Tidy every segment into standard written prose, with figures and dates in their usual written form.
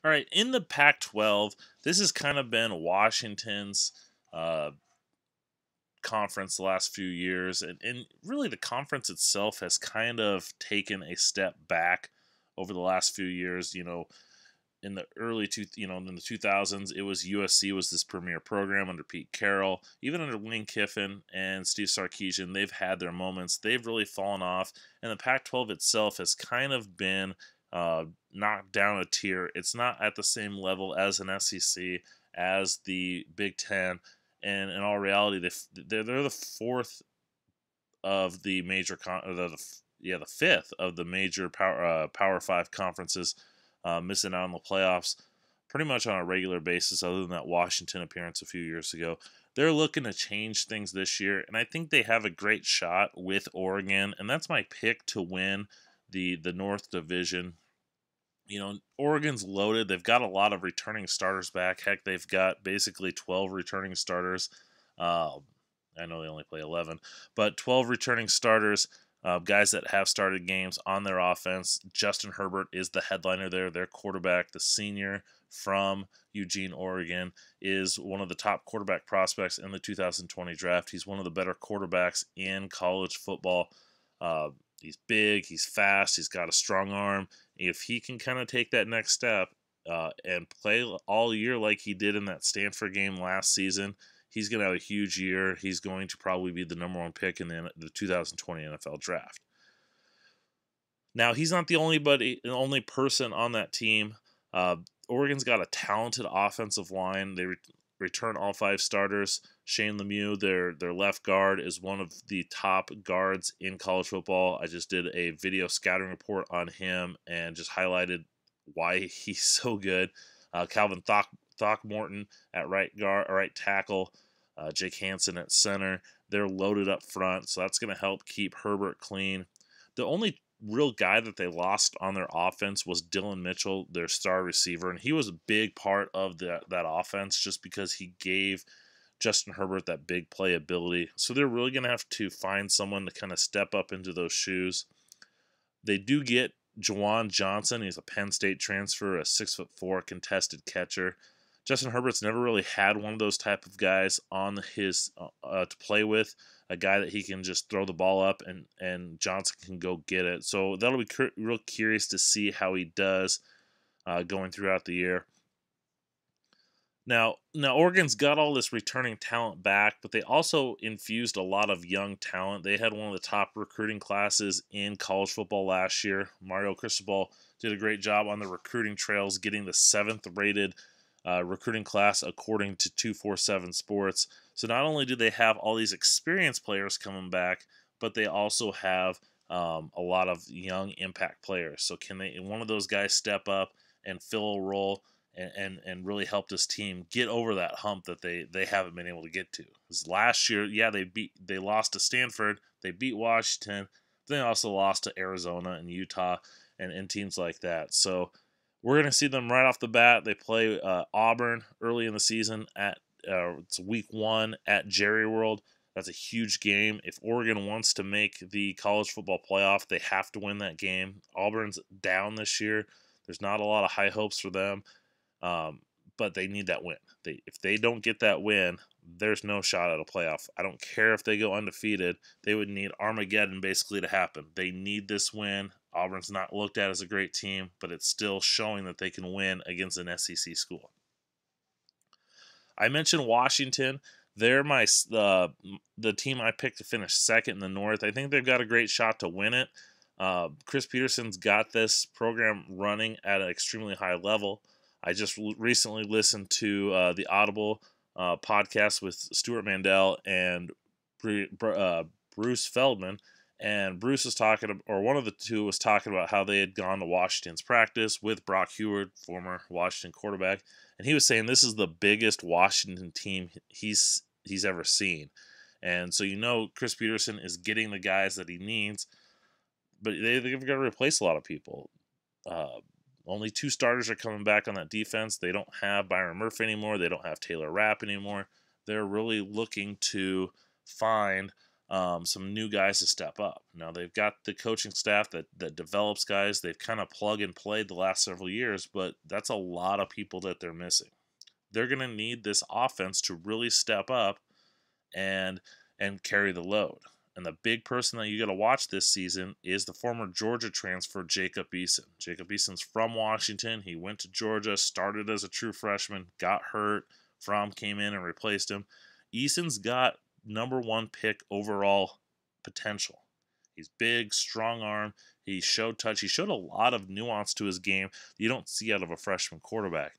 All right, in the Pac-12, this has kind of been Washington's conference the last few years, and really the conference itself has kind of taken a step back over the last few years. In the in the 2000s, it was USC was this premier program under Pete Carroll. Even under Lane Kiffin and Steve Sarkisian, they've had their moments. They've really fallen off, and the Pac-12 itself has kind of been knocked down a tier. It's not at the same level as an SEC, as the Big Ten, and in all reality, they're the fourth of the major the fifth of the major Power Five conferences, missing out on the playoffs pretty much on a regular basis, other than that Washington appearance a few years ago. They're looking to change things this year, and I think they have a great shot with Oregon, and that's my pick to win the North Division. Oregon's loaded. They've got a lot of returning starters back. Heck, they've got basically 12 returning starters. I know they only play 11, but 12 returning starters, guys that have started games on their offense. Justin Herbert is the headliner there. Their quarterback, the senior from Eugene, Oregon, is one of the top quarterback prospects in the 2020 draft. He's one of the better quarterbacks in college football. He's big, he's fast, he's got a strong arm. If he can kind of take that next step and play all year like he did in that Stanford game last season, he's going to have a huge year. He's going to probably be the number one pick in the 2020 NFL draft. Now, he's not the only person on that team. Oregon's got a talented offensive line. They return all 5 starters. Shane Lemieux, their left guard, is one of the top guards in college football. I just did a video scouting report on him and just highlighted why he's so good. Calvin Throckmorton at right tackle, Jake Hansen at center. They're loaded up front, so that's going to help keep Herbert clean. The only real guy that they lost on their offense was Dylan Mitchell, their star receiver, and he was a big part of that offense just because he gave Justin Herbert that big play ability. So they're really going to have to find someone to kind of step up into those shoes. They do get Juwan Johnson. He's a Penn State transfer, a 6'4" contested catcher. Justin Herbert's never really had one of those type of guys on his to play with, a guy that he can just throw the ball up and Johnson can go get it. So that'll be real curious to see how he does going throughout the year. Now Oregon's got all this returning talent back, but they also infused a lot of young talent. They had one of the top recruiting classes in college football last year. Mario Cristobal did a great job on the recruiting trails, getting the 7th rated recruiting class according to 247 Sports. So not only do they have all these experienced players coming back, but they also have a lot of young impact players. So can one of those guys step up and fill a role and really help this team get over that hump that they haven't been able to get to? Because last year, yeah, they lost to Stanford, they beat Washington, they also lost to Arizona and Utah and teams like that. So we're going to see them right off the bat. They play Auburn early in the season it's week 1 at Jerry World. That's a huge game. If Oregon wants to make the college football playoff, they have to win that game. Auburn's down this year. There's not a lot of high hopes for them, but they need that win. If they don't get that win, there's no shot at a playoff. I don't care if they go undefeated. They would need Armageddon basically to happen. They need this win. Auburn's not looked at as a great team, but it's still showing that they can win against an SEC school. I mentioned Washington. They're the team I picked to finish second in the North. I think they've got a great shot to win it. Chris Peterson's got this program running at an extremely high level. I just recently listened to the Audible podcast with Stuart Mandel and Bruce Feldman. And Bruce was talking, or one of the two was talking about how they had gone to Washington's practice with Brock Heward, former Washington quarterback, and he was saying this is the biggest Washington team he's ever seen. And so Chris Peterson is getting the guys that he needs, but they've got to replace a lot of people. Only 2 starters are coming back on that defense. They don't have Byron Murphy anymore. They don't have Taylor Rapp anymore. They're really looking to find some new guys to step up. Now they've got the coaching staff that develops guys. They've kind of plug and played the last several years, but that's a lot of people that they're missing. They're going to need this offense to really step up and carry the load. And the big person that you got to watch this season is the former Georgia transfer Jacob Eason. Jacob Eason's from Washington. He went to Georgia, started as a true freshman, got hurt. Fromm came in and replaced him. Eason's got number 1 pick overall potential. He's big, strong arm. He showed touch. He showed a lot of nuance to his game that you don't see out of a freshman quarterback.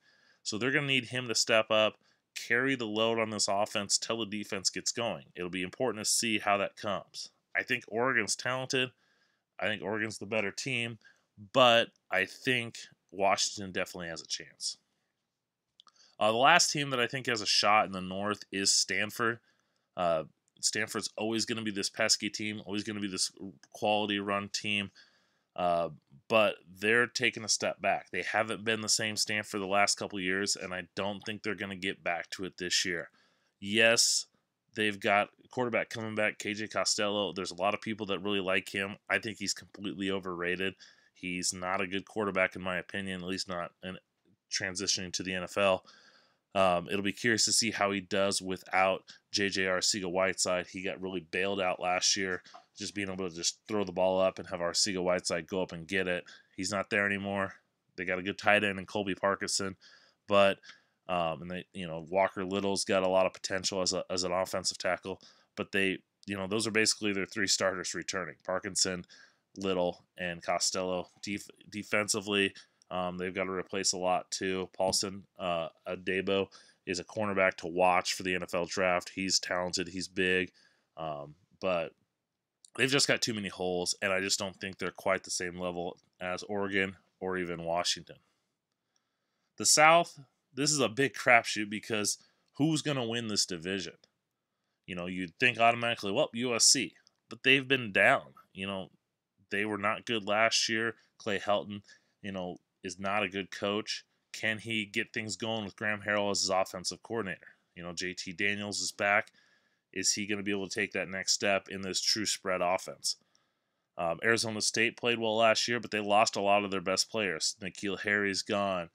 So they're going to need him to step up, carry the load on this offense till the defense gets going. It'll be important to see how that comes. I think Oregon's talented. I think Oregon's the better team, but I think Washington definitely has a chance. The last team that I think has a shot in the North is Stanford. Stanford's always going to be this pesky team, always going to be this quality run team, but they're taking a step back. They haven't been the same Stanford the last couple of years, and I don't think they're going to get back to it this year. Yes, they've got a quarterback coming back, KJ Costello. There's a lot of people that really like him. I think he's completely overrated. He's not a good quarterback in my opinion, at least not in transitioning to the NFL. It'll be curious to see how he does without J.J. Arcega-Whiteside. He got really bailed out last year, just being able to just throw the ball up and have Arcega-Whiteside go up and get it. He's not there anymore. They got a good tight end in Colby Parkinson, but Walker Little's got a lot of potential as an offensive tackle. But those are basically their 3 starters returning: Parkinson, Little, and Costello. Defensively, they've got to replace a lot too. Paulson Adebo is a cornerback to watch for the NFL draft. He's talented. He's big. But they've just got too many holes, and I just don't think they're quite the same level as Oregon or even Washington. The South, this is a big crapshoot because who's going to win this division? You'd think automatically, well, USC. But they've been down. They were not good last year. Clay Helton, is not a good coach. Can he get things going with Graham Harrell as his offensive coordinator? JT Daniels is back. Is he going to be able to take that next step in this true spread offense? Arizona State played well last year, but they lost a lot of their best players. N'Keal Harry's gone.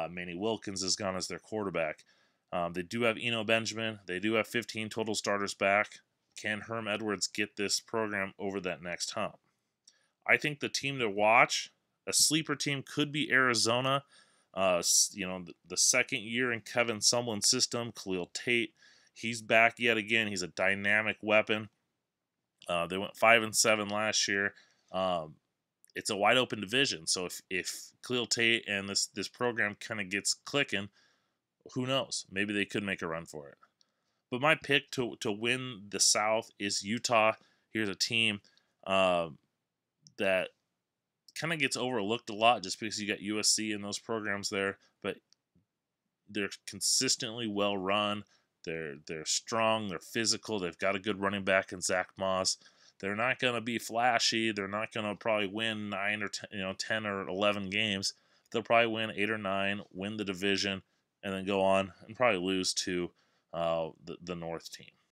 Manny Wilkins is gone as their quarterback. They do have Eno Benjamin. They do have 15 total starters back. Can Herm Edwards get this program over that next hump? I think the team to watch, a sleeper team, could be Arizona. The second year in Kevin Sumlin's system, Khalil Tate, he's back yet again. He's a dynamic weapon. They went 5-7 last year. It's a wide open division. So if Khalil Tate and this program kind of gets clicking, who knows? Maybe they could make a run for it. But my pick to win the South is Utah. Here's a team that kind of gets overlooked a lot just because you got USC and those programs there, but they're consistently well run. They're strong. They're physical. They've got a good running back in Zach Moss. They're not going to be flashy. They're not going to probably win 9 or 10 or 11 games. They'll probably win 8 or 9, win the division, and then go on and probably lose to the North team.